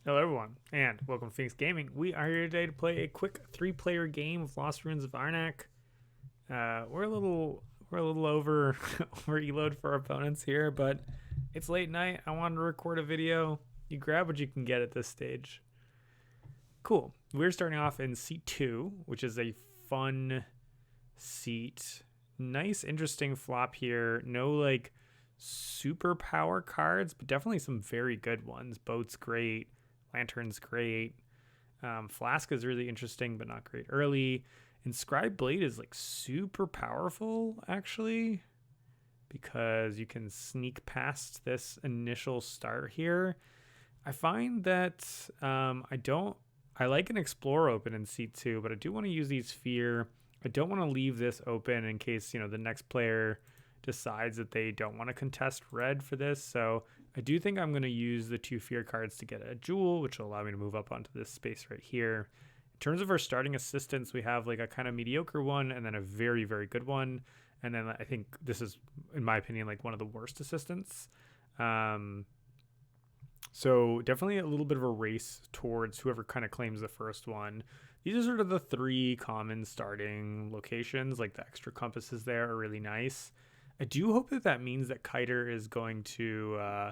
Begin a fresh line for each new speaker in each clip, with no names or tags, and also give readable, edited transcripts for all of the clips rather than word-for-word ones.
Hello everyone, and welcome to Phoenix Gaming. We are here today to play a quick three-player game of Lost Ruins of Arnak. We're a little over over eloed for our opponents here, but it's late night. I wanted to record a video. You grab what you can get at this stage. Cool. We're starting off in seat 2, which is a fun seat. Nice, interesting flop here. No like super power cards, but definitely some very good ones. Boat's great. Lantern's great. Flask is really interesting, but not great early. Inscribed Blade is like super powerful, actually, because you can sneak past this initial start here. I find that I like an Explorer open in seat 2, but I do want to use these Fear. I don't want to leave this open in case, the next player decides that they don't want to contest red for this. So I do think I'm going to use the 2 Fear cards to get a Jewel, which will allow me to move up onto this space right here. In terms of our starting assistants, we have like a kind of mediocre one and then a very, very good one. And then I think this is, in my opinion, like one of the worst assistants. So definitely a little bit of a race towards whoever kind of claims the first one. These are sort of the 3 common starting locations. Like the extra compasses there are really nice. I do hope that means that Kiter is going to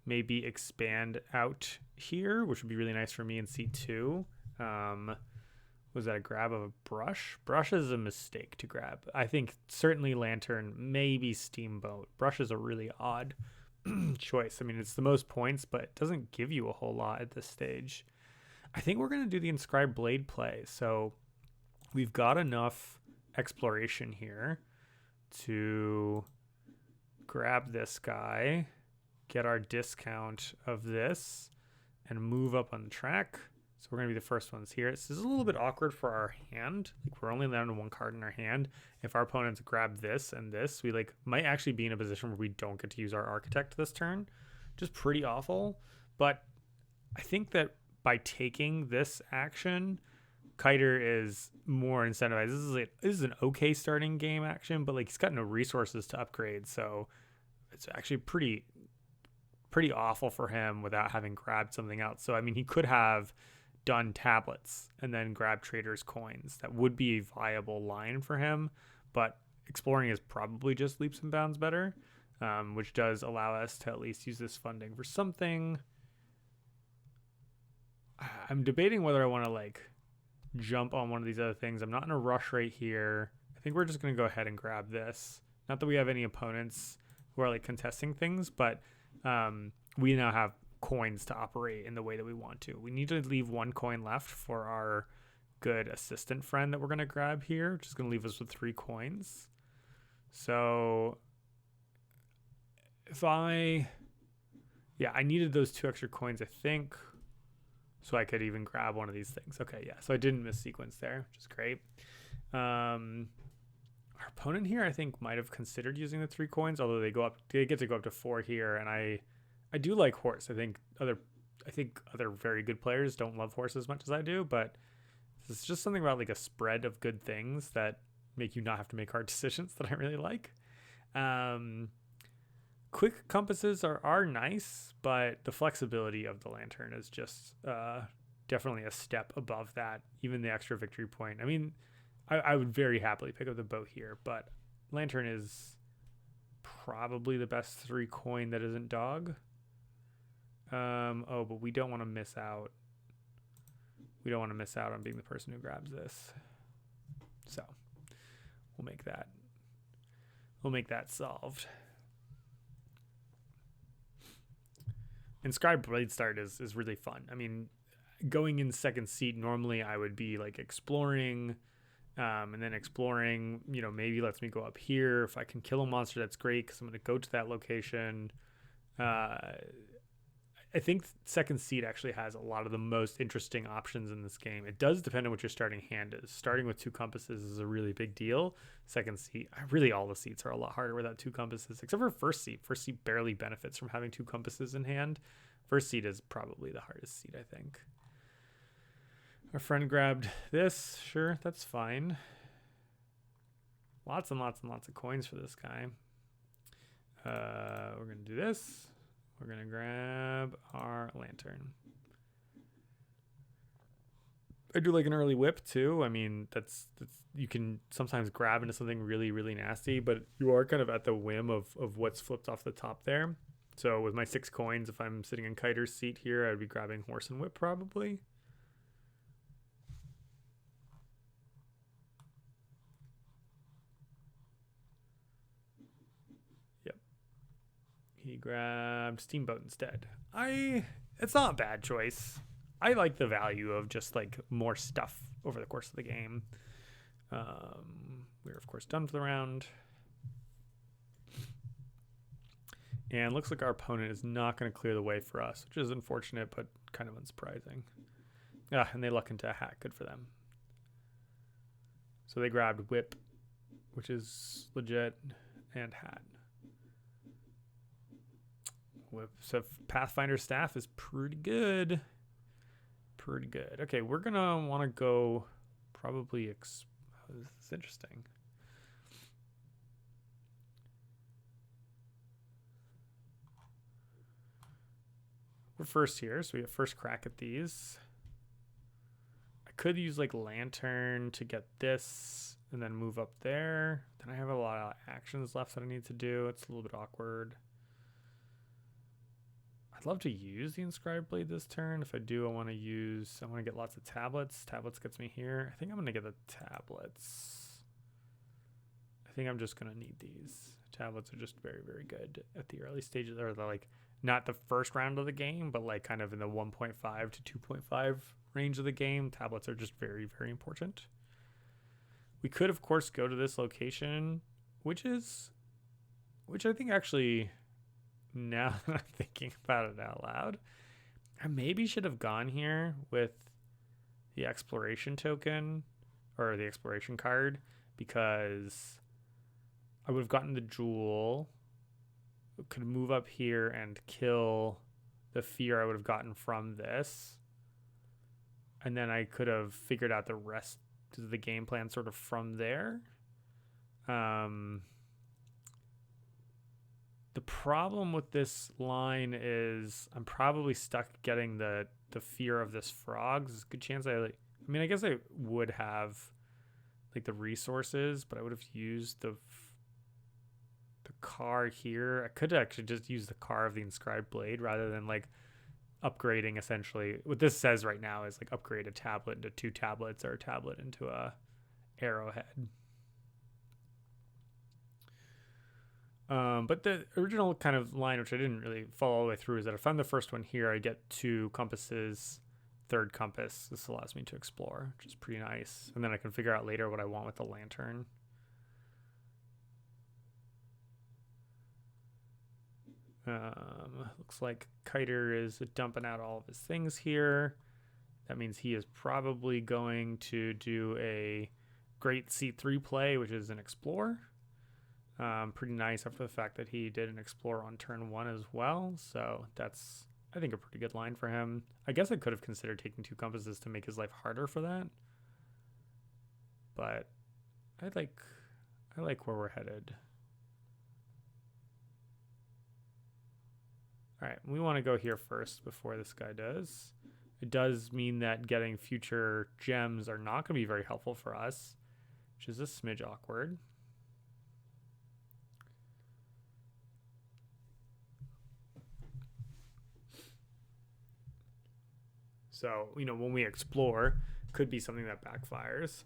maybe expand out here, which would be really nice for me in seat 2. Was that a grab of a brush? Brush is a mistake to grab. I think certainly Lantern, maybe Steamboat. Brush is a really odd choice. I mean, it's the most points, but it doesn't give you a whole lot at this stage. I think we're going to do the Inscribed Blade play. So we've got enough exploration here to grab this guy, get our discount of this, and move up on the track. So we're going to be the first ones here. This is a little bit awkward for our hand. Like we're only down to 1 card in our hand. If our opponents grab this and this, we like might actually be in a position where we don't get to use our Architect this turn. Just pretty awful. But I think that by taking this action, Kiter is more incentivized. This is an okay starting game action, but like he's got no resources to upgrade, so it's actually pretty awful for him without having grabbed something else. So I mean, he could have done tablets and then grab traders coins. That would be a viable line for him, but exploring is probably just leaps and bounds better, which does allow us to at least use this funding for something. I'm debating whether I want to like jump on one of these other things. I'm not in a rush right here. I think we're just going to go ahead and grab this. Not that we have any opponents who are like contesting things, but we now have coins to operate in the way that we want to. We need to leave 1 coin left for our good assistant friend that we're going to grab here, which is going to leave us with 3 coins. So I needed those 2 extra coins, I think, so I could even grab one of these things. Okay, yeah, so I didn't miss sequence there, which is great. Our opponent here, I think, might have considered using the 3 coins, although they get to go up to 4 here, and I do like horse. I think other very good players don't love horse as much as I do, but it's just something about like a spread of good things that make you not have to make hard decisions that I really like. Quick compasses are nice, but the flexibility of the Lantern is just definitely a step above that. Even the extra victory point. I mean, I would very happily pick up the boat here, but Lantern is probably the best 3 coin that isn't dog. But we don't want to miss out. We don't want to miss out on being the person who grabs this. So we'll make that solved. Inscribed Blade Start is really fun. I mean, going in second seat, normally I would be like exploring, and then exploring, maybe lets me go up here. If I can kill a monster, that's great because I'm going to go to that location. I think second seat actually has a lot of the most interesting options in this game. It does depend on what your starting hand is. Starting with 2 compasses is a really big deal. Second seat, really all the seats are a lot harder without 2 compasses, except for first seat. First seat barely benefits from having 2 compasses in hand. First seat is probably the hardest seat, I think. Our friend grabbed this. Sure, that's fine. Lots and lots and lots of coins for this guy. We're going to do this. We're going to grab our lantern. I do like an early whip too. I mean, that's you can sometimes grab into something really, really nasty, but you are kind of at the whim of what's flipped off the top there. So with my 6 coins, if I'm sitting in Kiter's seat here, I'd be grabbing horse and whip probably. Yep. He grabbed Steamboat instead. It's not a bad choice. I like the value of just like more stuff over the course of the game. We're of course done for the round. And looks like our opponent is not going to clear the way for us, which is unfortunate, but kind of unsurprising. And they luck into a hat. Good for them. So they grabbed whip, which is legit, and hat. Whip. So Pathfinder staff is pretty good. Pretty good. Okay, we're going to want to go probably... this is interesting. We're first here, so we have first crack at these. I could use like lantern to get this and then move up there. Then I have a lot of actions left that I need to do. It's a little bit awkward. I'd love to use the inscribed blade this turn. If I do, I want to get lots of tablets. Tablets gets me here. I think I'm going to get the tablets. I think I'm just going to need these. Tablets are just very, very good at the early stages, or like not the first round of the game, but like kind of in the 1.5 to 2.5 range of the game. Tablets are just very, very important. We could, of course, go to this location, which I think actually, now that I'm thinking about it out loud, I maybe should have gone here with the exploration token or the exploration card, because I would have gotten the jewel, could move up here and kill the fear I would have gotten from this. And then I could have figured out the rest of the game plan sort of from there. The problem with this line is I'm probably stuck getting the fear of this frog. There's a good chance I guess I would have like the resources, but I would have used the car here. I could actually just use the car of the inscribed blade rather than like upgrading. Essentially what this says right now is like upgrade a tablet into 2 tablets or a tablet into a arrowhead. But the original kind of line, which I didn't really follow all the way through, is that if I'm the first one here, I get 2 compasses, 3rd compass. This allows me to explore, which is pretty nice. And then I can figure out later what I want with the lantern. Looks like Kiter is dumping out all of his things here. That means he is probably going to do a great C3 play, which is an explore. Pretty nice after the fact that he did an explore on turn 1 as well. So that's, I think, a pretty good line for him. I guess I could have considered taking 2 compasses to make his life harder for that. But I like where we're headed. All right, we want to go here first before this guy does. It does mean that getting future gems are not going to be very helpful for us, which is a smidge awkward. So, when we explore, could be something that backfires.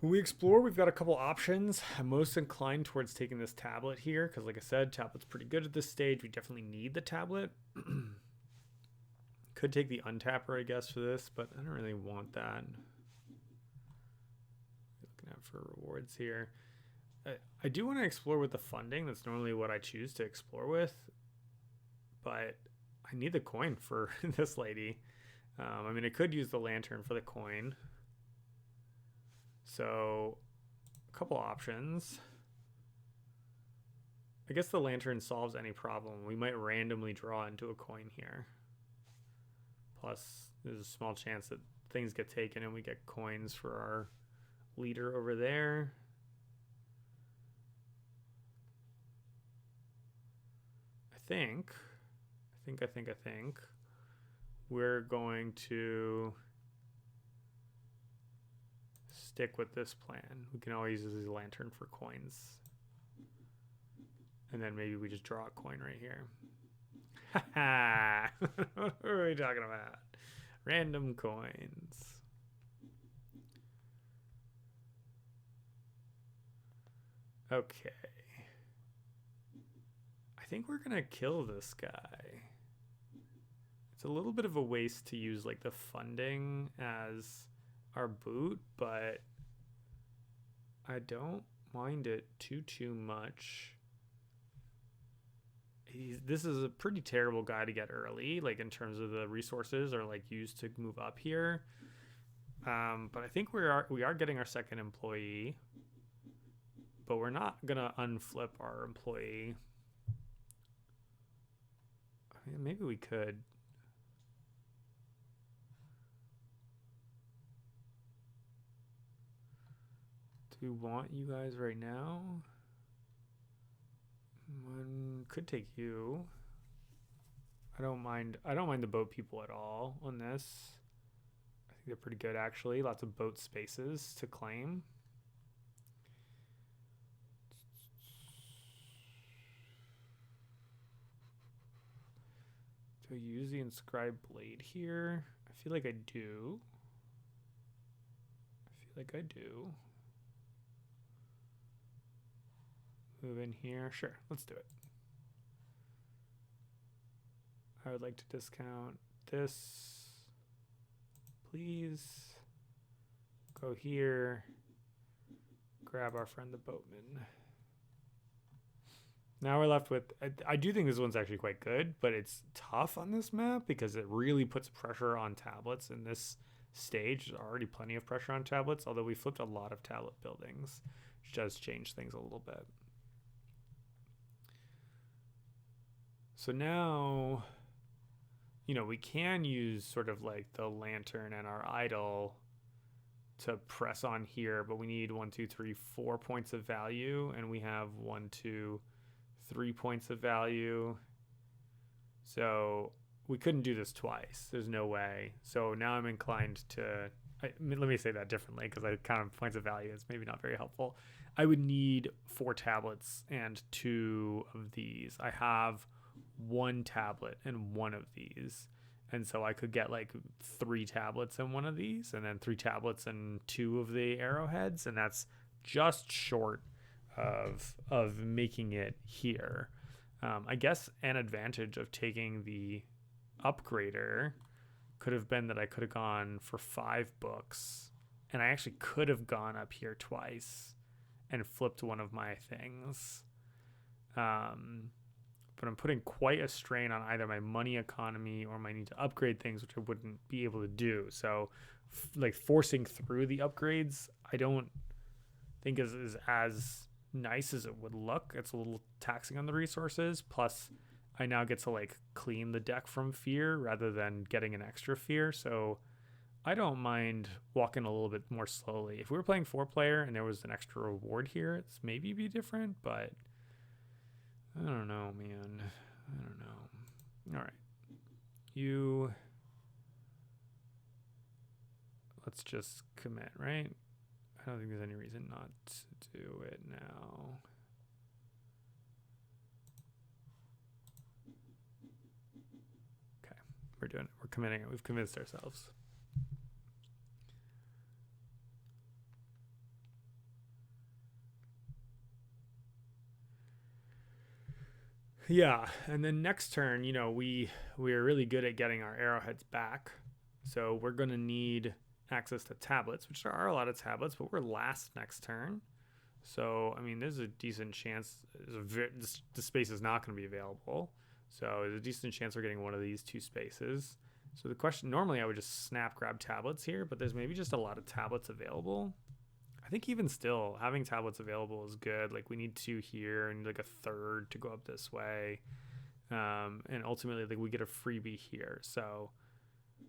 When we explore, we've got a couple options. I'm most inclined towards taking this tablet here because, like I said, tablet's pretty good at this stage. We definitely need the tablet. Could take the untapper, I guess, for this, but I don't really want that. Looking out for rewards here. I do want to explore with the funding. That's normally what I choose to explore with, but I need the coin for this lady. I could use the lantern for the coin. So, a couple options. I guess the lantern solves any problem. We might randomly draw into a coin here. Plus, there's a small chance that things get taken and we get coins for our leader over there. I think we're going to stick with this plan. We can always use a lantern for coins. And then maybe we just draw a coin right here. Ha ha! What are we talking about? Random coins. Okay. I think we're gonna kill this guy. It's a little bit of a waste to use like the funding as our boot, but I don't mind it too much. This is a pretty terrible guy to get early, like in terms of the resources are like used to move up here. But I think we are getting our second employee, but we're not gonna unflip our employee. I mean, maybe we could. Do we want you guys right now? One could take you. I don't mind the boat people at all on this. I think they're pretty good actually. Lots of boat spaces to claim. Do I use the inscribed blade here? I feel like I do. Move in here. Sure, let's do it. I would like to discount this. Please go here. Grab our friend the boatman. Now we're left with, I do think this one's actually quite good, but it's tough on this map because it really puts pressure on tablets in this stage. There's already plenty of pressure on tablets, although we flipped a lot of tablet buildings, which does change things a little bit. So now, you know, we can use sort of like the lantern and our idol to press on here, but we need 1, 2, 3, 4 points of value, and we have 1, 2, 3 points of value. So we couldn't do this twice. There's no way. So now I'm inclined to, let me say that differently because I kind of points of value is maybe not very helpful. I would need 4 tablets and 2 of these. I have 1 tablet and 1 of these. And so I could get like 3 tablets and 1 of these, and then 3 tablets and 2 of the arrowheads. And that's just short of making it here. I guess an advantage of taking the upgrader could have been that I could have gone for 5 books, and I actually could have gone up here twice and flipped one of my things. But I'm putting quite a strain on either my money economy or my need to upgrade things, which I wouldn't be able to do. So like forcing through the upgrades, I don't think is as nice as it would look. It's a little taxing on the resources. Plus I now get to like clean the deck from fear rather than getting an extra fear. So I don't mind walking a little bit more slowly. If we were playing 4-player and there was an extra reward here, it's maybe be different, but I don't know, man. I don't know. All right. Let's just commit, right? I don't think there's any reason not to do it now. Okay. We're doing it. We're committing it. We've convinced ourselves. Yeah, and then next turn, you know, we are really good at getting our arrowheads back. So we're going to need access to tablets, which there are a lot of tablets, but we're last next turn. So, I mean, there's a decent chance the space is not going to be available. So there's a decent chance we're getting one of these 2 spaces. So the question, normally I would just snap grab tablets here, but there's maybe just a lot of tablets available. I think even still, having tablets available is good. Like we need 2 here and like a 3rd to go up this way. And ultimately, like we get a freebie here. So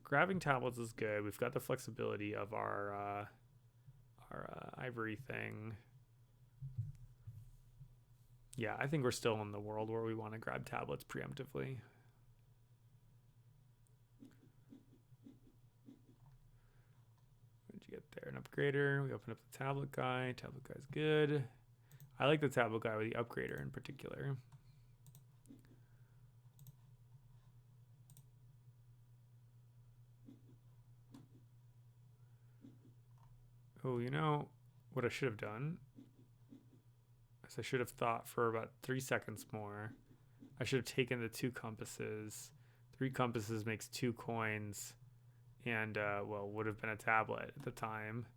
grabbing tablets is good. We've got the flexibility of our ivory thing. Yeah, I think we're still in the world where we want to grab tablets preemptively. you get there? An upgrader. We open up the tablet guy. Tablet guy's good. I like the tablet guy with the upgrader in particular. Oh, you know what I should have done is I should have thought for about 3 seconds more. I should have taken the 2 compasses. 3 compasses makes 2 coins, and well, would have been a tablet at the time.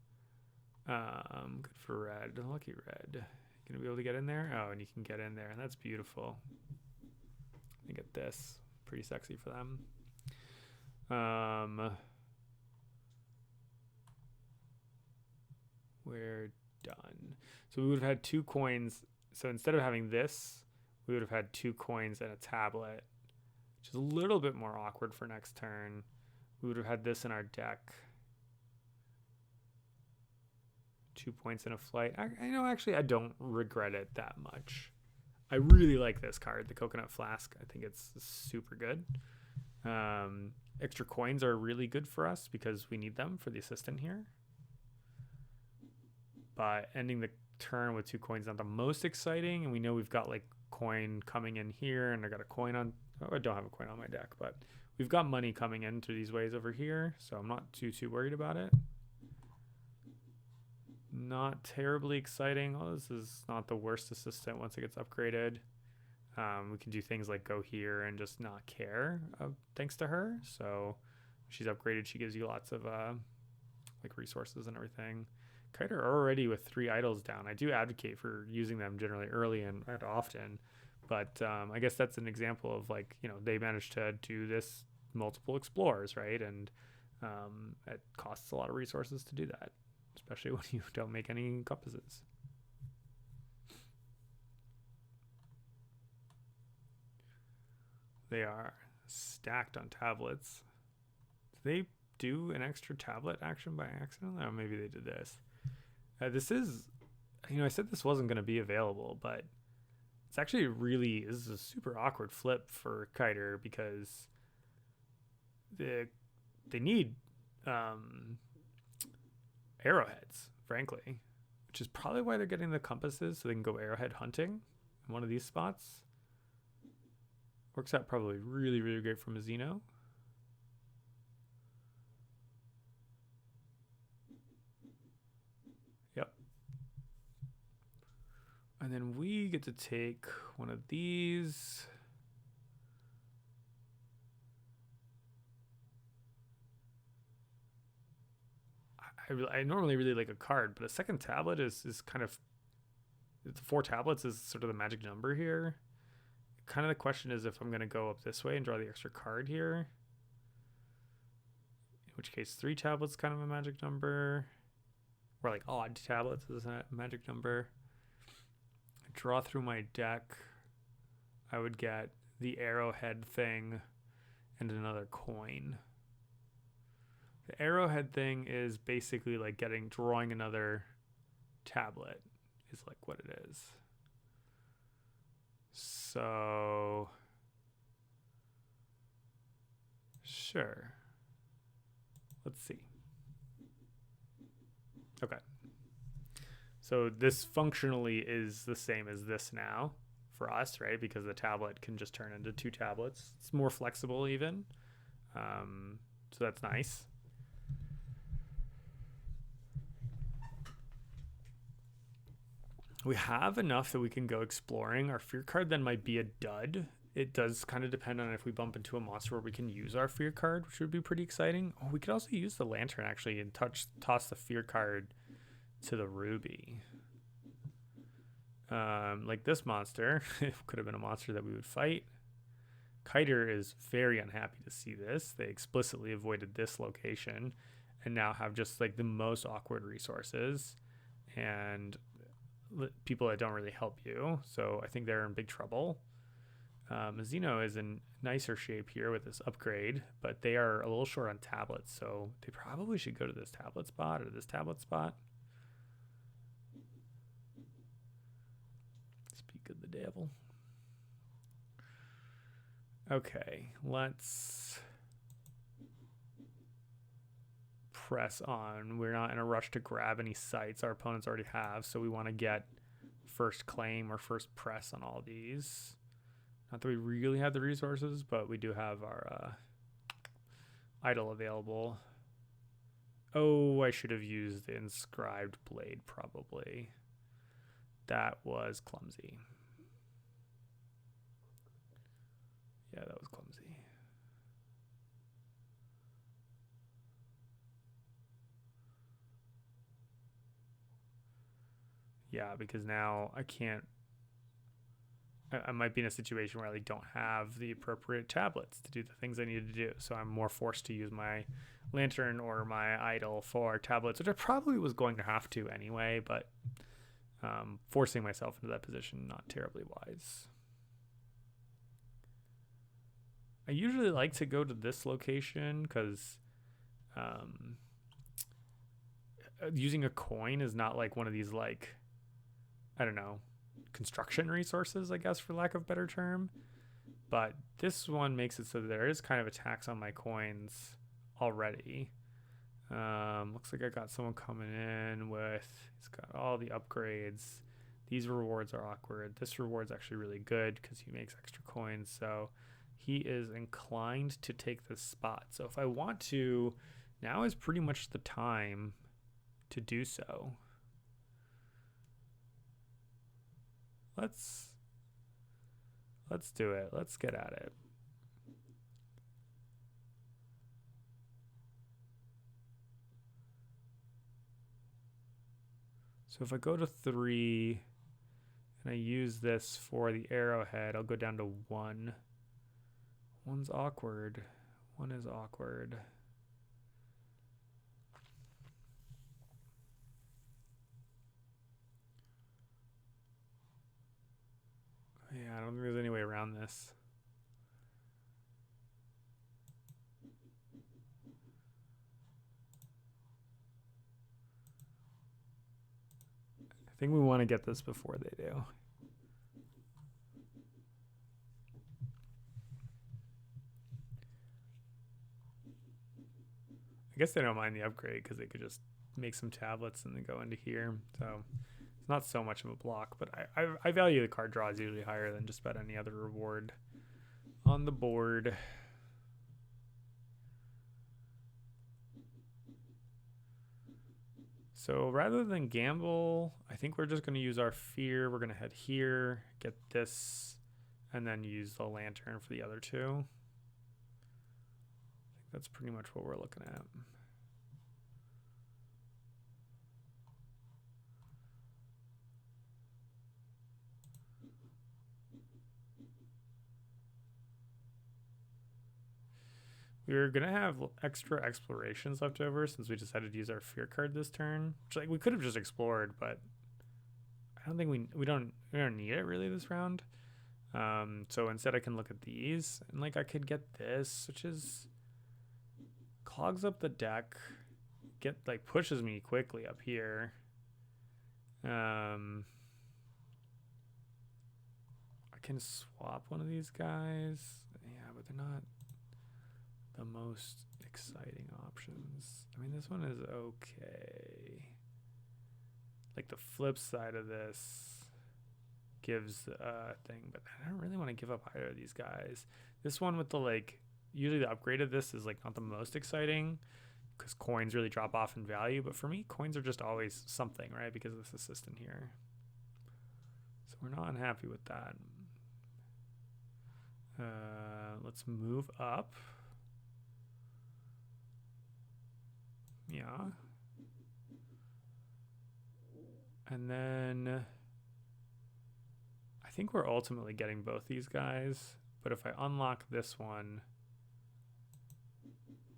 Good for red. Lucky red. Gonna be able to get in there? Oh, and you can get in there, and that's beautiful. Let me get this. Pretty sexy for them. We're done. So we would have had 2 coins. So instead of having this, we would have had 2 coins and a tablet, which is a little bit more awkward for next turn. We would have had this in our deck. 2 points in a flight. I know, actually, I don't regret it that much. I really like this card, the Coconut Flask. I think it's super good. Extra coins are really good for us because we need them for the assistant here. But ending the turn with 2 coins not the most exciting, and we know we've got like coin coming in here, and I got a coin on. Oh, I don't have a coin on my deck, but we've got money coming in through these ways over here, so I'm not too worried about it. Not terribly exciting. Oh, this is not the worst assistant once it gets upgraded. We can do things like go here and just not care, thanks to her. So she's upgraded. She gives you lots of like resources and everything. Kiter already with 3 idols down. I do advocate for using them generally early and often, but I guess that's an example of, like, you know, they managed to do this multiple explorers, right? And it costs a lot of resources to do that, especially when you don't make any compasses. They are stacked on tablets. Did they do an extra tablet action by accident? Or maybe they did this. This is, you know, I said this wasn't going to be available, but it's actually this is a super awkward flip for Kiter because they need arrowheads, frankly, which is probably why they're getting the compasses, so they can go arrowhead hunting in one of these spots. Works out probably really, really great for Mazzino. Yep. And then we get to take one of these. I normally really like a card, but a second tablet is kind of, the 4 tablets is sort of the magic number here. Kind of the question is if I'm going to go up this way and draw the extra card here, in which case 3 tablets kind of a magic number, or like odd tablets is a magic number. I draw through my deck, I would get the arrowhead thing and another coin. The arrowhead thing is basically like drawing another tablet is like what it is. So sure. Let's see. Okay. So this functionally is the same as this now for us, right? Because the tablet can just turn into 2 tablets. It's more flexible even. So that's nice. We have enough that we can go exploring. Our fear card then might be a dud. It does kind of depend on if we bump into a monster where we can use our fear card, which would be pretty exciting. Oh, we could also use the lantern actually and toss the fear card to the ruby. Like this monster, it could have been a monster that we would fight. Kiter is very unhappy to see this. They explicitly avoided this location and now have just like the most awkward resources and people that don't really help you. So I think they're in big trouble. Mazzino is in nicer shape here with this upgrade, but they are a little short on tablets, so they probably should go to this tablet spot or this tablet spot. Speak of the devil. Okay, let's press on. We're not in a rush to grab any sites our opponents already have, so we want to get first claim or first press on all these. Not that we really have the resources, but we do have our idol available. Oh, I should have used the inscribed blade probably. That was clumsy. Yeah, that was clumsy. Yeah, because now I can't. I might be in a situation where I like don't have the appropriate tablets to do the things I need to do. So I'm more forced to use my lantern or my idol for tablets, which I probably was going to have to anyway, but forcing myself into that position, not terribly wise. I usually like to go to this location because using a coin is not like one of these like, I don't know, construction resources, I guess, for lack of a better term. But this one makes it so that there is kind of a tax on my coins already. Looks like I got someone coming in with, he's got all the upgrades. These rewards are awkward. This reward's actually really good because he makes extra coins. So he is inclined to take this spot. So if I want to, now is pretty much the time to do so. Let's do it. Let's get at it. So if I go to 3 and I use this for the arrowhead, I'll go down to 1. 1's awkward. 1 is awkward. Yeah, I don't think there's any way around this. I think we want to get this before they do. I guess they don't mind the upgrade because they could just make some tablets and then go into here. So it's not so much of a block, but I value the card draw is usually higher than just about any other reward on the board. So rather than gamble, I think we're just going to use our fear. We're going to head here, get this, and then use the lantern for the other two. I think that's pretty much what we're looking at. We're going to have extra explorations left over since we decided to use our fear card this turn. Which, like, we could have just explored, but I don't think we don't need it really this round. So instead I can look at these and like I could get this, which is clogs up the deck, pushes me quickly up here. I can swap one of these guys. Yeah, but they're not the most exciting options. I mean, this one is okay. Like the flip side of this gives a thing, but I don't really want to give up either of these guys. This one with the like, usually the upgrade of this is like not the most exciting because coins really drop off in value, but for me, coins are just always something, right? Because of this assistant here. So we're not unhappy with that. Let's move up. Yeah. And then I think we're ultimately getting both these guys, but if I unlock this one,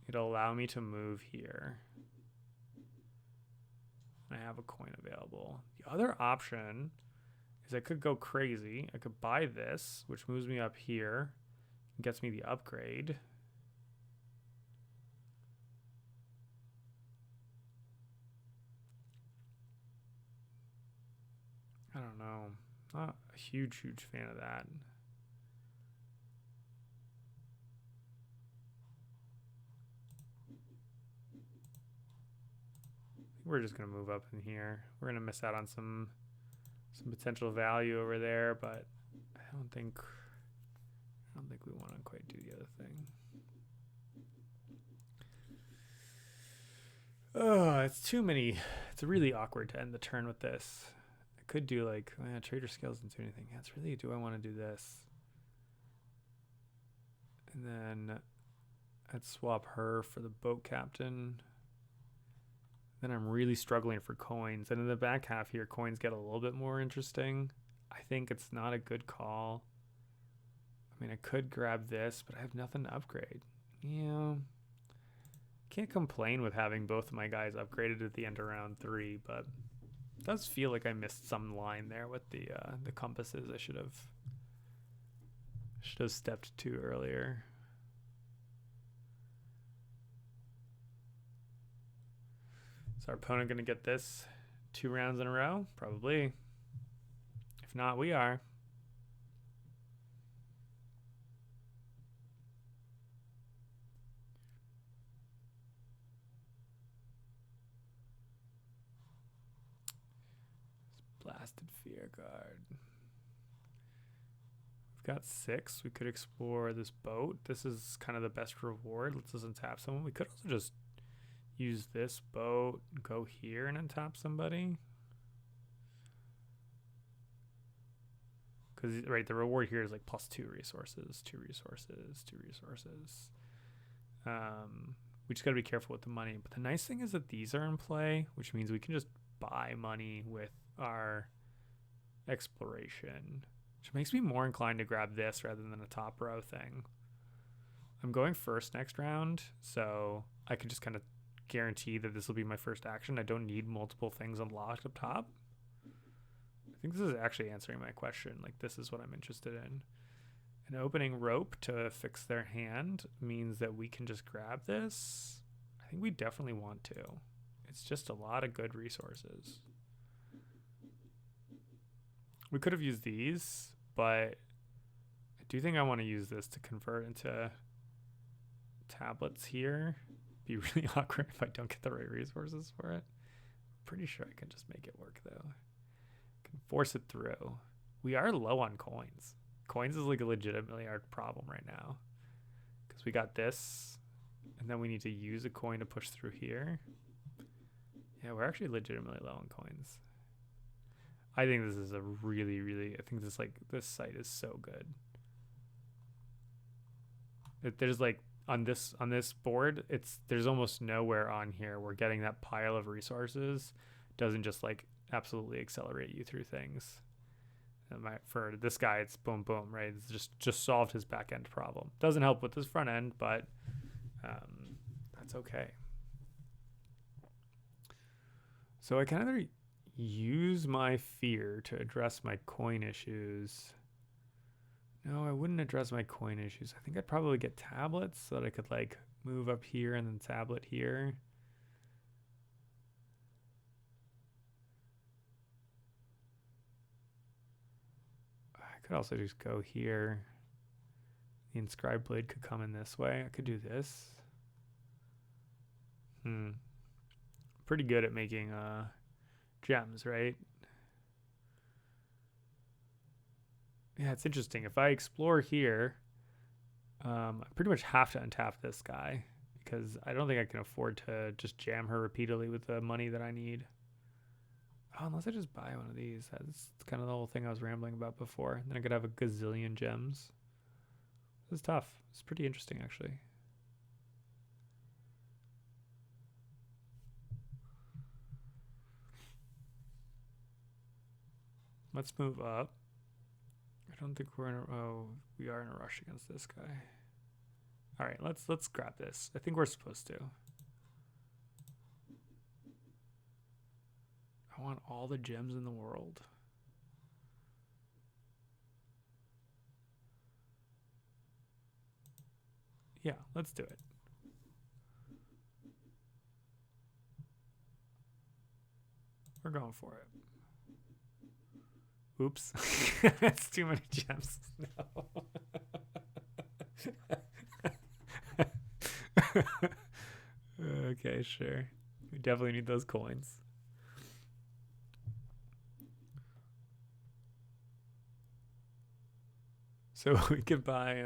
it'll allow me to move here. I have a coin available. The other option is I could go crazy. I could buy this, which moves me up here and gets me the upgrade. I don't know. Not a huge fan of that. we're just gonna move up in here. We're gonna miss out on some potential value over there, but I don't think we want to quite do the other thing. Oh, it's too many. It's really awkward to end the turn with this. I could do like, trader skills doesn't do anything. That's really, do I want to do this? And then I'd swap her for the boat captain. Then I'm really struggling for coins. And in the back half here, coins get a little bit more interesting. I think it's not a good call. I mean, I could grab this, but I have nothing to upgrade. Yeah. Can't complain with having both of my guys upgraded at the end of round 3, but it does feel like I missed some line there with the compasses. I should have stepped to earlier. Is our opponent going to get this 2 rounds in a row? Probably. If not, we are. Blasted Fear Guard. We've got 6. We could explore this boat. This is kind of the best reward. Let's just untap someone. We could also just use this boat, go here and untap somebody. Because, right, the reward here is like plus 2 resources, 2 resources, 2 resources. We just got to be careful with the money. But the nice thing is that these are in play, which means we can just buy money with our exploration, which makes me more inclined to grab this rather than a top row thing. I'm going first next round, so I can just kind of guarantee that this will be my first action. I don't need multiple things unlocked up top. I think this is actually answering my question. Like, this is what I'm interested in. An opening rope to fix their hand means that we can just grab this. I think we definitely want to. It's just a lot of good resources. We could have used these, but I do think I want to use this to convert into tablets here. Be really awkward if I don't get the right resources for it. Pretty sure I can just make it work though. Can force it through. We are low on coins. Coins is like legitimately our problem right now, because we got this, and then we need to use a coin to push through here. Yeah, we're actually legitimately low on coins. I think this is a I think this site is so good. There's like on this board, there's almost nowhere on here where getting that pile of resources doesn't just like absolutely accelerate you through things. For this guy, it's boom boom, right? It's just solved his back end problem. Doesn't help with his front end, but that's okay. So I can either use my fear to address my coin issues. No, I wouldn't address my coin issues. I think I'd probably get tablets so that I could like move up here and then tablet here. I could also just go here. The inscribed blade could come in this way. I could do this. Pretty good at making gems, right? Yeah, it's interesting. If I explore here, I pretty much have to untap this guy, because I don't think I can afford to just jam her repeatedly with the money that I need. Oh, unless I just buy one of these. That's kind of the whole thing I was rambling about before. Then I could have a gazillion gems. This is tough. It's pretty interesting, actually. Let's move up. I don't think we're in we are in a rush against this guy. All right, let's grab this. I think we're supposed to. I want all the gems in the world. Yeah, let's do it. We're going for it. Oops. That's too many gems. No. Okay, sure. We definitely need those coins. So we could buy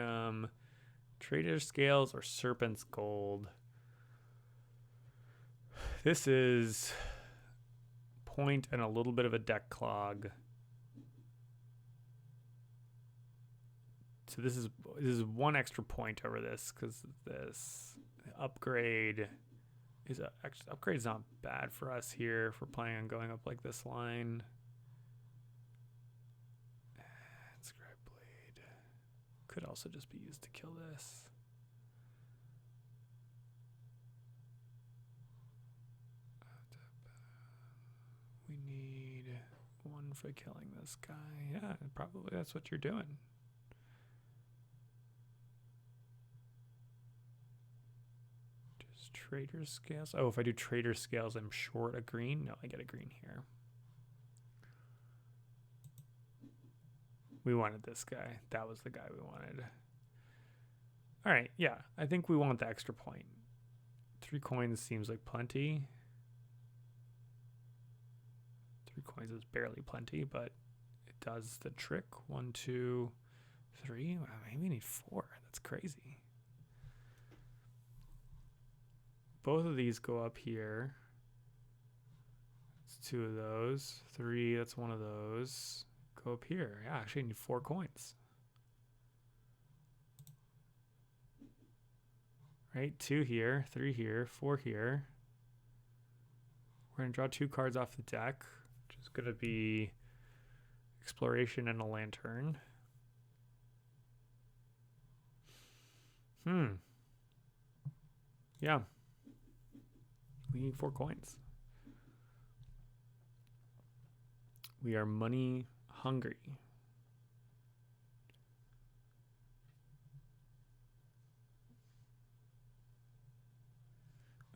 trader scales or serpent's gold. This is point and a little bit of a deck clog. So this is one extra point over this because this upgrade is actually upgrade's not bad for us here if we're planning on going up like this line. And scribe blade could also just be used to kill this. We need one for killing this guy. Yeah, probably that's what you're doing. Just trader scales. Oh, if I do trader scales, I'm short a green. No, I get a green here. We wanted this guy. That was the guy we wanted. All right, yeah, I think we want the extra point. 3 coins seems like plenty. 3 coins is barely plenty, but it does the trick. 1, 2, 3. Wow, maybe we need 4. That's crazy. Both of these go up here. That's 2 of those. 3, that's 1 of those. Go up here. Yeah, actually I need 4 coins. Right, 2 here, 3 here, 4 here. We're gonna draw 2 cards off the deck, which is gonna be exploration and a lantern. Yeah. We need 4 coins. We are money hungry.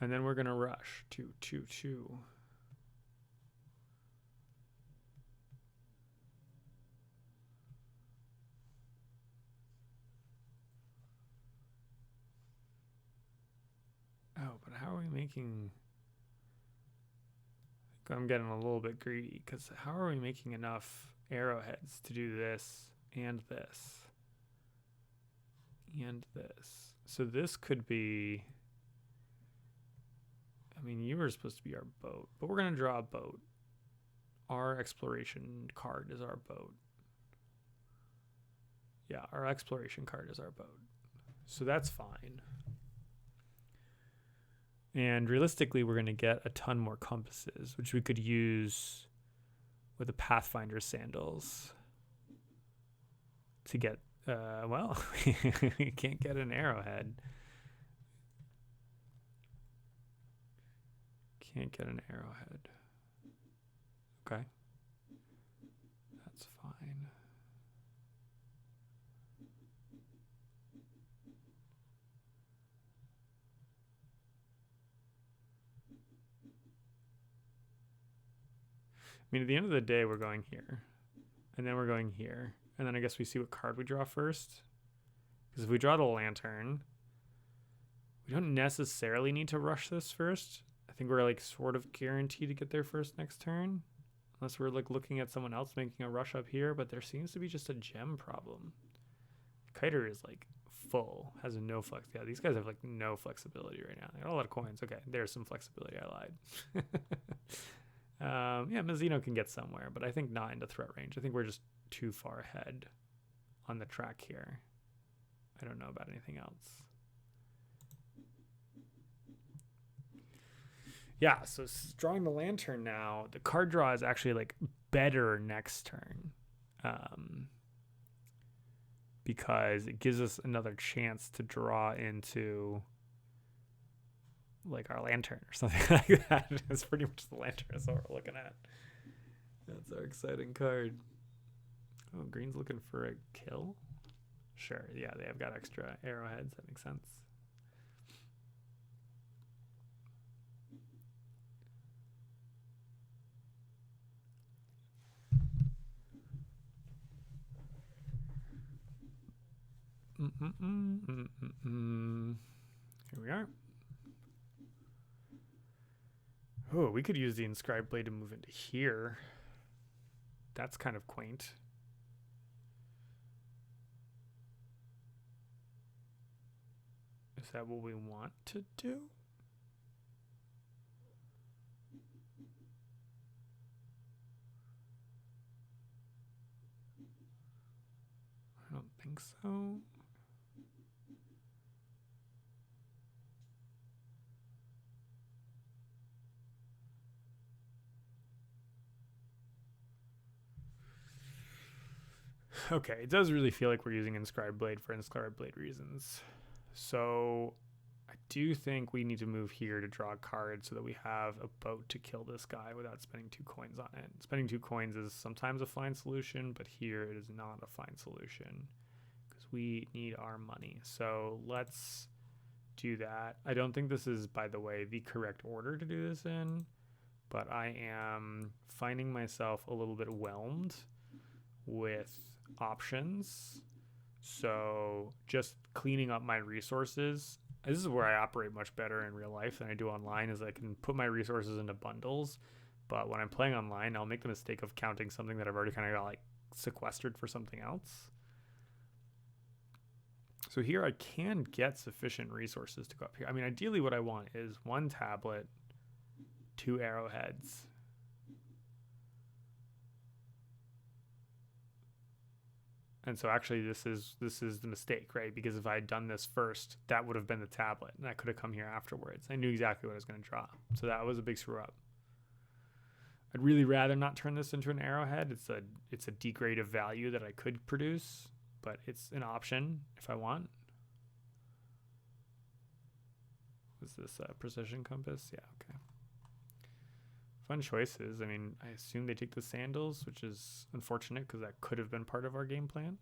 And then we're gonna rush to 2-2. Oh, but how are we making... I think I'm getting a little bit greedy, because how are we making enough arrowheads to do this and this and this? So this could be... I mean, you were supposed to be our boat, but we're going to draw a boat. Our exploration card is our boat. Yeah, our exploration card is our boat. So that's fine. And realistically, we're going to get a ton more compasses, which we could use with the Pathfinder sandals to get, well, we can't get an arrowhead. Can't get an arrowhead. Okay. That's fine. I mean, at the end of the day, we're going here. And then we're going here. And then I guess we see what card we draw first. Because if we draw the lantern, we don't necessarily need to rush this first. I think we're like sort of guaranteed to get there first next turn. Unless we're like looking at someone else making a rush up here. But there seems to be just a gem problem. Kiter is like full. Has no flex. Yeah, these guys have like no flexibility right now. They got a lot of coins. Okay, there's some flexibility. I lied. Yeah, Mazzino can get somewhere, but I think not into threat range. I think we're just too far ahead on the track here. I don't know about anything else. Yeah, so drawing the lantern now, the card draw is actually like better next turn. Because it gives us another chance to draw into like our lantern or something like that. It's pretty much the lantern. That's what we're looking at. That's our exciting card. Oh, green's looking for a kill? Sure, yeah, they have got extra arrowheads. That makes sense. Here we are. Oh, we could use the inscribed blade to move into here. That's kind of quaint. Is that what we want to do? I don't think so. Okay, it does really feel like we're using inscribed blade for inscribed blade reasons. So I do think we need to move here to draw a card so that we have a boat to kill this guy without spending 2 coins on it. Spending 2 coins is sometimes a fine solution, but here it is not a fine solution because we need our money. So let's do that. I don't think this is, by the way, the correct order to do this in, but I am finding myself a little bit whelmed with options. So just cleaning up my resources. This is where I operate much better in real life than I do online, is I can put my resources into bundles. But when I'm playing online, I'll make the mistake of counting something that I've already kind of got like sequestered for something else. So here I can get sufficient resources to go up here. I mean, ideally what I want is 1 tablet, 2 arrowheads. And so actually this is the mistake, right? Because if I had done this first, that would have been the tablet and I could have come here afterwards. I knew exactly what I was going to draw. So that was a big screw up. I'd really rather not turn this into an arrowhead. It's a degrade of value that I could produce, but it's an option if I want. Was this a precision compass? Yeah, okay. Fun choices. I mean, I assume they take the sandals, which is unfortunate because that could have been part of our game plan.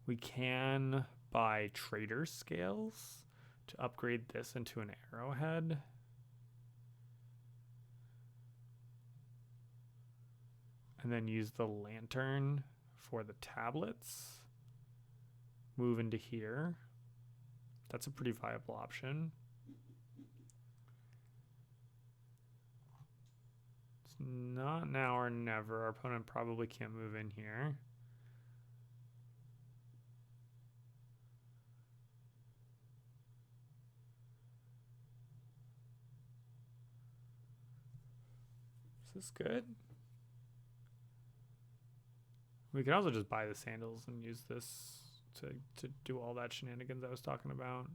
We can buy trader scales to upgrade this into an arrowhead. And then use the lantern for the tablets. Move into here. That's a pretty viable option. It's not now or never. Our opponent probably can't move in here. Is this good? We could also just buy the sandals and use this to do all that shenanigans I was talking about.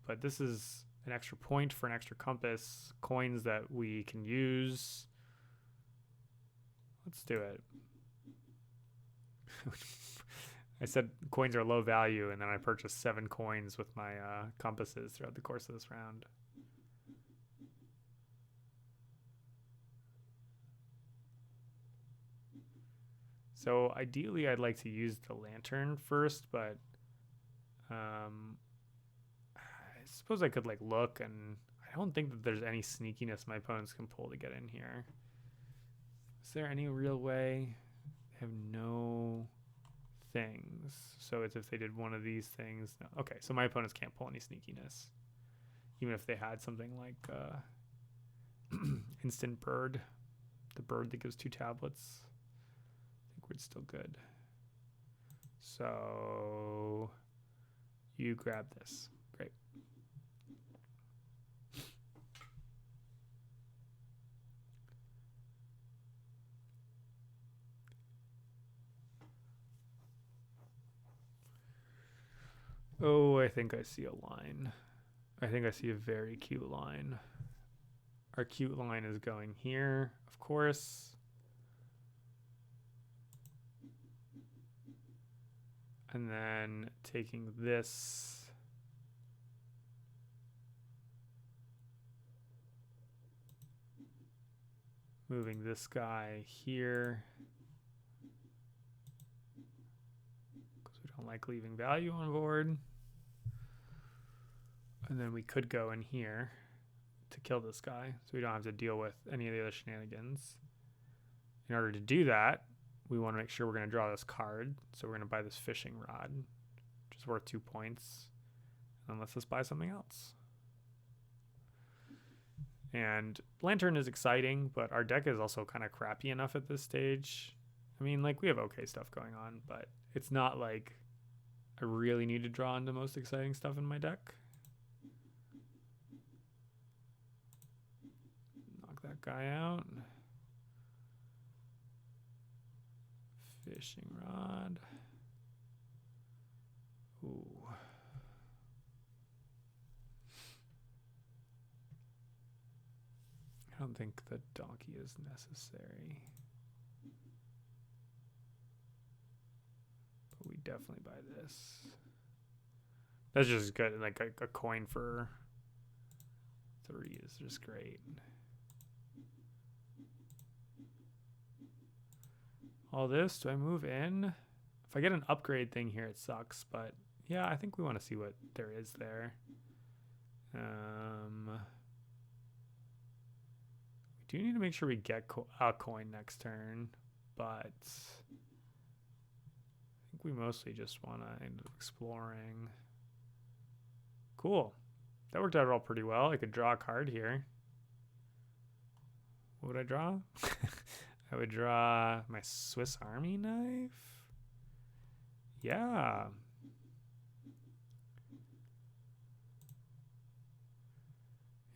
But this is an extra point for an extra compass, coins that we can use. Let's do it. I said coins are low value, and then I purchased 7 coins with my compasses throughout the course of this round. So ideally, I'd like to use the lantern first, but I suppose I could like look, and I don't think that there's any sneakiness my opponents can pull to get in here. Is there any real way? They have no things. So it's if they did one of these things. No. Okay, so my opponents can't pull any sneakiness. Even if they had something like instant bird, the bird that gives 2 tablets. It's still good. So you grab this. Great. Oh, I think I see a line. I think I see a very cute line. Our cute line is going here, of course. And then taking this, moving this guy here, because we don't like leaving value on board. And then we could go in here to kill this guy, so we don't have to deal with any of the other shenanigans. In order to do that, we want to make sure we're going to draw this card. So we're going to buy this fishing rod, which is worth 2 points. And let's just buy something else. And Lantern is exciting, but our deck is also kind of crappy enough at this stage. I mean, like, we have okay stuff going on, but it's not like I really need to draw into most exciting stuff in my deck. Knock that guy out. Fishing rod. Ooh. I don't think the donkey is necessary. But we definitely buy this. That's just good. Like a coin for 3 is just great. All this, do I move in? If I get an upgrade thing here, it sucks. But yeah, I think we want to see what there is there. We do need to make sure we get a coin next turn, but I think we mostly just want to end up exploring. Cool. That worked out all pretty well. I could draw a card here. What would I draw? I would draw my Swiss Army knife. Yeah.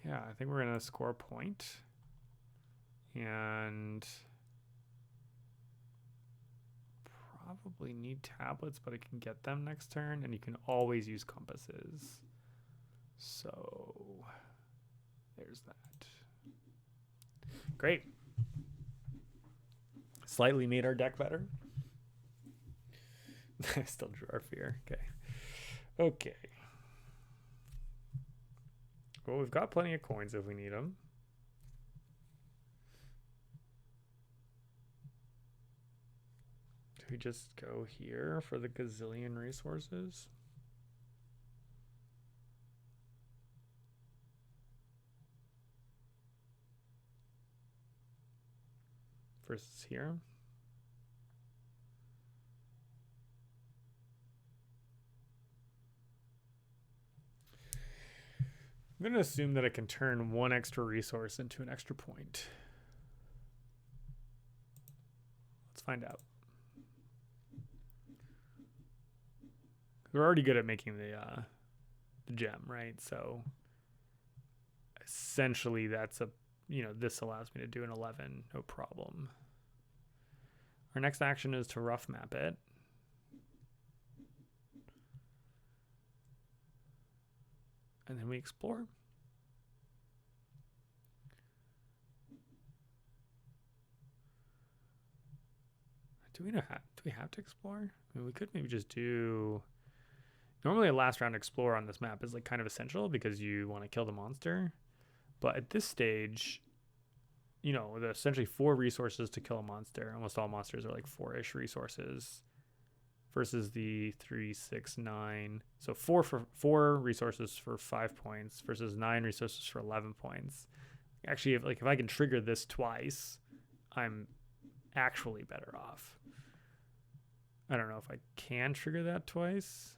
Yeah, I think we're going to score a point. And probably need tablets, but I can get them next turn. And you can always use compasses. So there's that. Great. Slightly made our deck better. I still drew our fear. Okay. Okay. Well, we've got plenty of coins if we need them. Do we just go here for the gazillion resources? Versus here? I'm going to assume that I can turn 1 extra resource into an extra point. Let's find out. We're already good at making the gem, right? So essentially that's a, this allows me to do an 11, no problem. Our next action is to rough map it. And then we explore. Do we have to explore? I mean, we could maybe just do. Normally, a last round explore on this map is like kind of essential because you want to kill the monster. But at this stage, there's essentially 4 resources to kill a monster. Almost all monsters are like 4-ish resources. Versus the 3, 6, 9. So 4 resources for 5 points versus 9 resources for 11 points. Actually, if I can trigger this twice, I'm actually better off. I don't know if I can trigger that twice.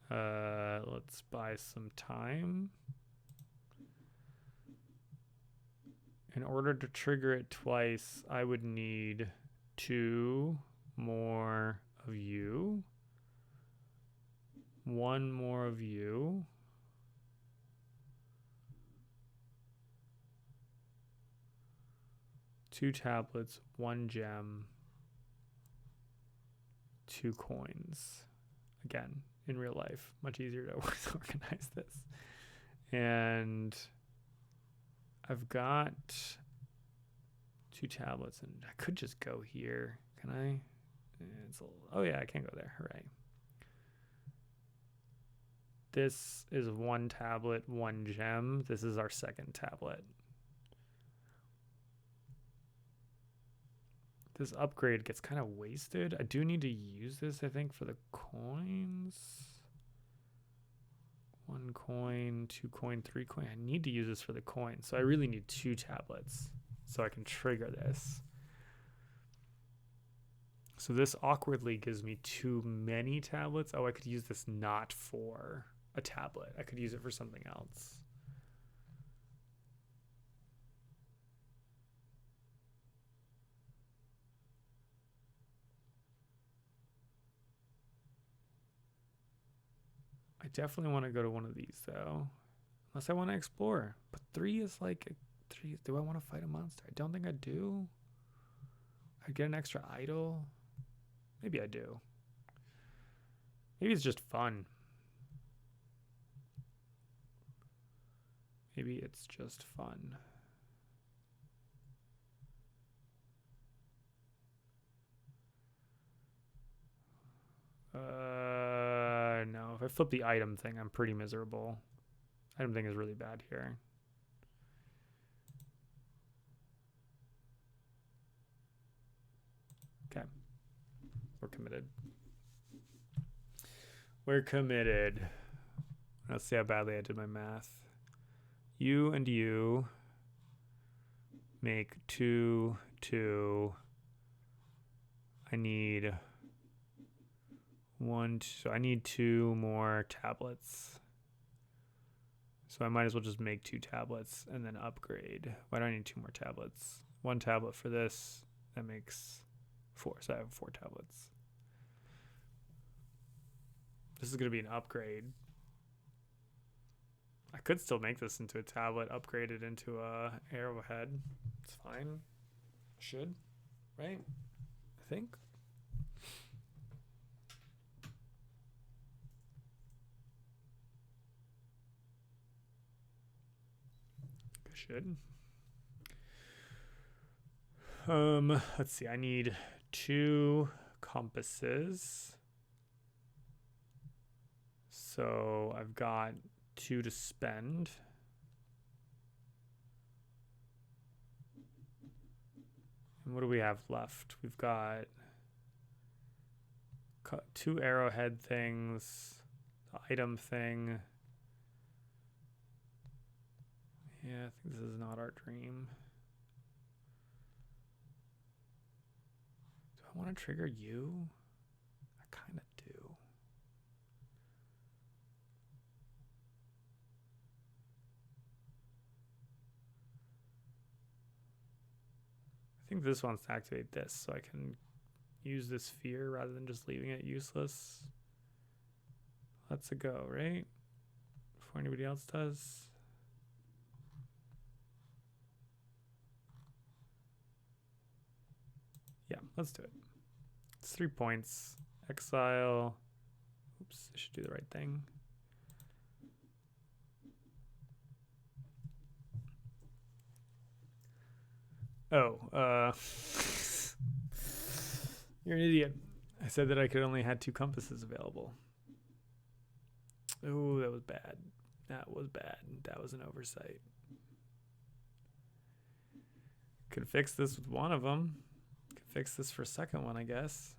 Let's buy some time. In order to trigger it twice, I would need 2 more of you, 1 more of you, two tablets, 1 gem, 2 coins. Again, in real life, much easier to organize this. And I've got 2 tablets, and I could just go here. Can I? Oh yeah, I can't go there. Hooray. This is 1 tablet, 1 gem. This is our second tablet. This upgrade gets kind of wasted. I do need to use this, I think, for the coins. 1 coin, 2 coin, 3 coin. I need to use this for the coin. So I really need 2 tablets so I can trigger this. So this awkwardly gives me too many tablets. Oh, I could use this not for a tablet. I could use it for something else. I definitely want to go to one of these though. Unless I want to explore. But 3 is like 3. Do I want to fight a monster? I don't think I do. I'd get an extra idol. Maybe I do. Maybe it's just fun. Maybe it's just fun. No. If I flip the item thing, I'm pretty miserable. Item thing is really bad here. Okay. We're committed. We're committed. Let's see how badly I did my math. You and you make 2, 2. I need 1, 2. So I need 2 more tablets. So I might as well just make 2 tablets and then upgrade. Why do I need 2 more tablets? 1 tablet for this. That makes 4. So I have 4 tablets. This is going to be an upgrade. I could still make this into a tablet, upgrade it into a arrowhead. It's fine. Should, right? I think. I should. Let's see. I need 2 compasses. So I've got 2 to spend. And what do we have left? We've got 2 arrowhead things, the item thing. Yeah, I think this is not our dream. Do I want to trigger you? I kind of do. I think this wants to activate this, so I can use this sphere rather than just leaving it useless. Let's go, right? Before anybody else does. Yeah, let's do it. It's 3 points. Exile. Oops, I should do the right thing. Oh, you're an idiot. I said that I could only had 2 compasses available. Oh, that was bad. That was bad. That was an oversight. Could fix this with one of them. Could fix this for a second one, I guess.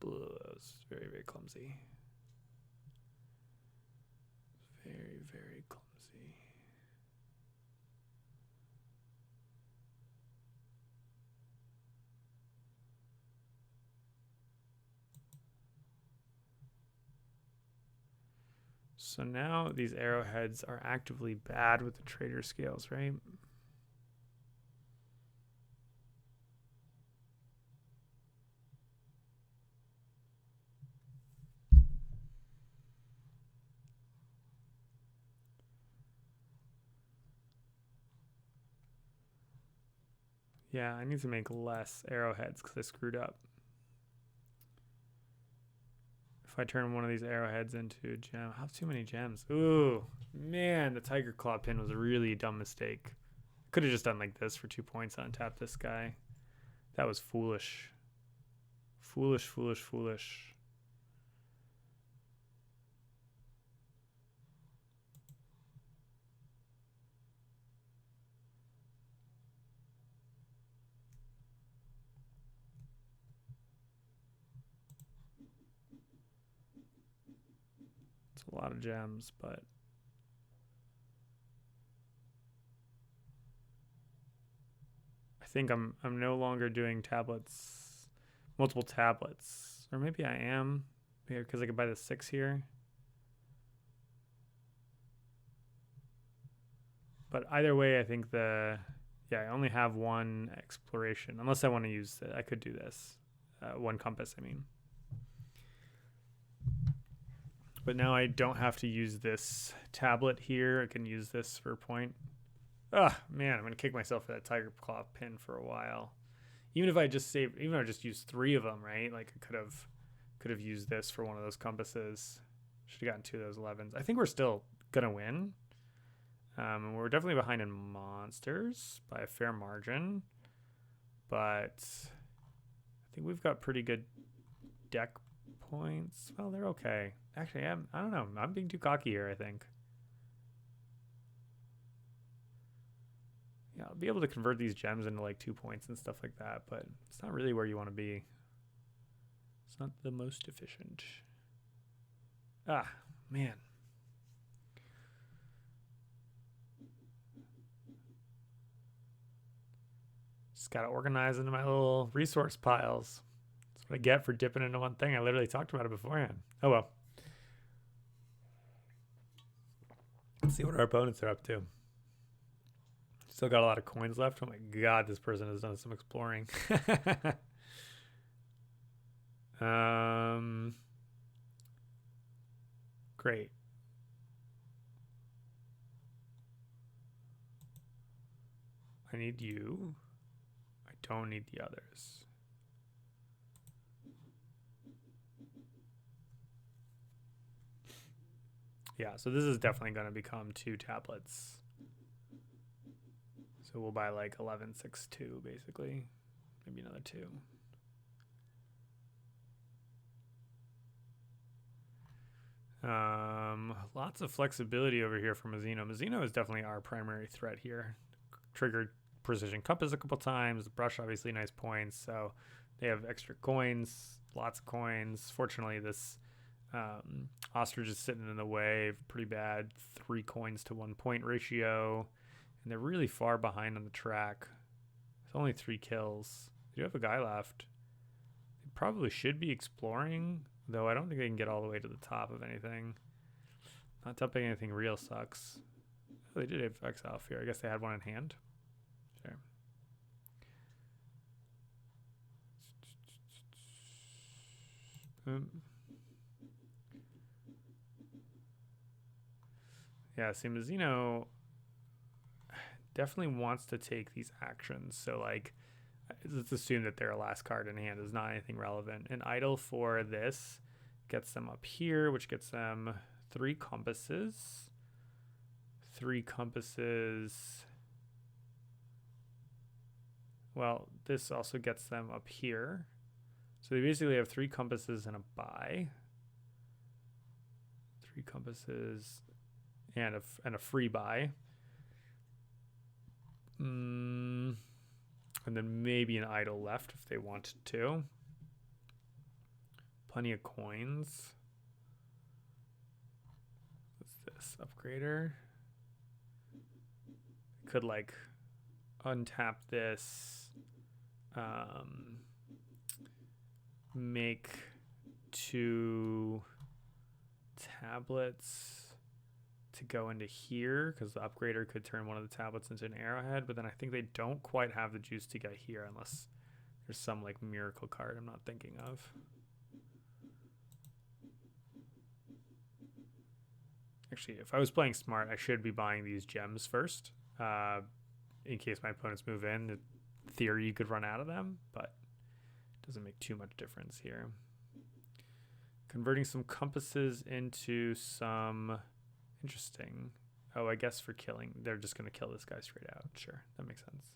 Ugh, that was very, very clumsy. Very, very clumsy. So now these arrowheads are actively bad with the trader scales, right? Yeah, I need to make less arrowheads because I screwed up. If I turn one of these arrowheads into a gem, how too many gems? Ooh, man, the tiger claw pin was a really dumb mistake. Could have just done like this for 2 points, untap this guy. That was foolish. Foolish, foolish, foolish. It's a lot of gems, but I think I'm no longer doing tablets, multiple tablets, or maybe I am, because I could buy the 6 here. But either way, I think I only have one exploration. Unless I want to use it, I could do this. One compass, I mean. But now I don't have to use this tablet here. I can use this for a point. Ah, man, I'm going to kick myself for that tiger claw pin for a while. Even if I just used 3 of them, right? Like I could have used this for one of those compasses. Should have gotten 2 of those 11s. I think we're still going to win. We're definitely behind in monsters by a fair margin. But I think we've got pretty good deck points. Well, they're okay. Actually, I don't know. I'm being too cocky here, I think. Yeah, I'll be able to convert these gems into like 2 points and stuff like that, but it's not really where you want to be. It's not the most efficient. Ah, man. Just got to organize into my little resource piles. That's what I get for dipping into one thing. I literally talked about it beforehand. Oh, well. Let's see what our opponents are up to. Still got a lot of coins left. Oh my god, this person has done some exploring. Great. I need you. I don't need the others. Yeah, so this is definitely going to become 2 tablets. So we'll buy like 11, 6, 2, basically. Maybe another 2. Lots of flexibility over here for Mazzino. Mazzino is definitely our primary threat here. Triggered precision compass a couple times. The brush, obviously, nice points. So they have extra coins, lots of coins. Fortunately, this ostrich is sitting in the way. Pretty bad 3 coins to 1 point ratio. And they're really far behind on the track. It's only 3 kills. They do have a guy left. They probably should be exploring, though I don't think they can get all the way to the top of anything. Not dumping anything real sucks. Oh, they did have Exile here. I guess they had one in hand. Sure. Yeah, see, Mazzino definitely wants to take these actions. So, like, let's assume that their last card in hand is not anything relevant. An idol for this gets them up here, which gets them 3 compasses. 3 compasses. Well, this also gets them up here. So they basically have 3 compasses and a buy. 3 compasses and a free buy. And then maybe an idol left if they wanted to. Plenty of coins. What's this? Upgrader. Could like untap this. Make 2 tablets to go into here, because the upgrader could turn one of the tablets into an arrowhead, but then I think they don't quite have the juice to get here unless there's some like miracle card I'm not thinking of. Actually, if I was playing smart, I should be buying these gems first, in case my opponents move in. In theory, you could run out of them, but it doesn't make too much difference here. Converting some compasses into some... Interesting. Oh, I guess for killing, they're just going to kill this guy straight out. Sure, that makes sense.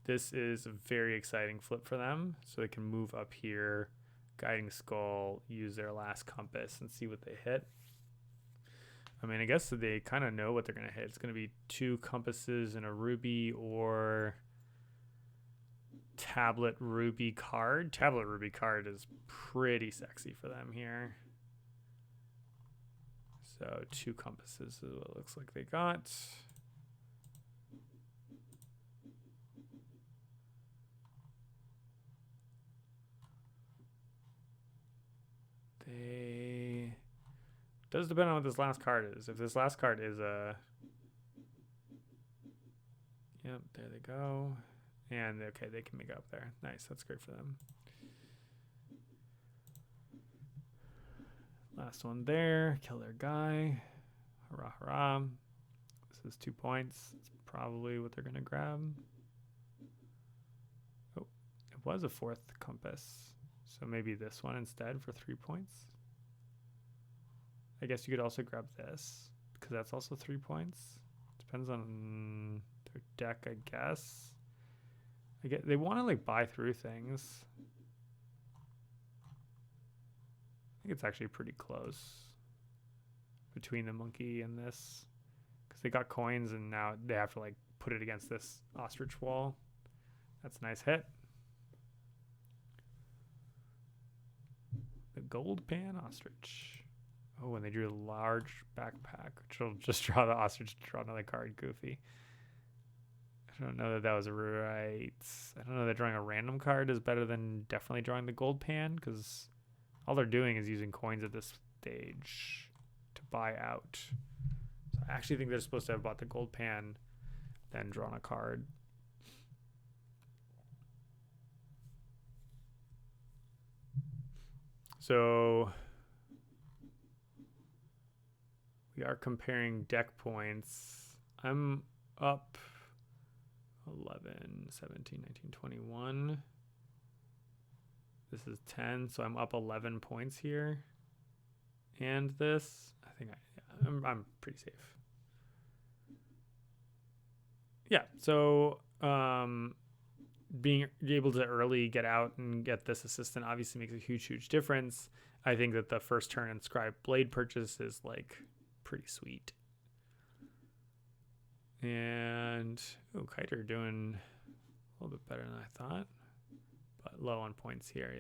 This is a very exciting flip for them. So they can move up here, Guiding Skull, use their last compass, and see what they hit. I mean, I guess they kind of know what they're going to hit. It's going to be 2 compasses and a ruby, or... Tablet ruby card. Tablet ruby card is pretty sexy for them here. So 2 compasses is what it looks like they got. They Does depend on what this last card is. If this last card is a... Yep, there they go. And okay, they can make it up there. Nice, that's great for them. Last one there. Kill their guy. Hurrah, hurrah. This is 2 points. It's probably what they're going to grab. Oh, it was a 4th compass. So maybe this one instead for 3 points. I guess you could also grab this because that's also 3 points. Depends on their deck, I guess. They want to like buy through things. I think it's actually pretty close between the monkey and this, because they got coins and now they have to like put it against this ostrich wall. That's a nice hit. The gold pan ostrich. Oh, and they drew a large backpack, which will just draw the ostrich to draw another card. Goofy. I don't know that that was right. I don't know that drawing a random card is better than definitely drawing the gold pan, because all they're doing is using coins at this stage to buy out. So I actually think they're supposed to have bought the gold pan, then drawn a card. So we are comparing deck points. I'm up 11, 17, 19, 21. This is 10, so I'm up 11 points here. And this, I think I'm pretty safe. Yeah, so being able to early get out and get this assistant obviously makes a huge difference. I think that the first turn inscribed blade purchase is like pretty sweet. And Kiter doing a little bit better than I thought, but low on points here.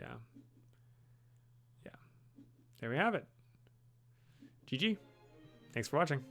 Yeah, there we have it. GG. Thanks for watching.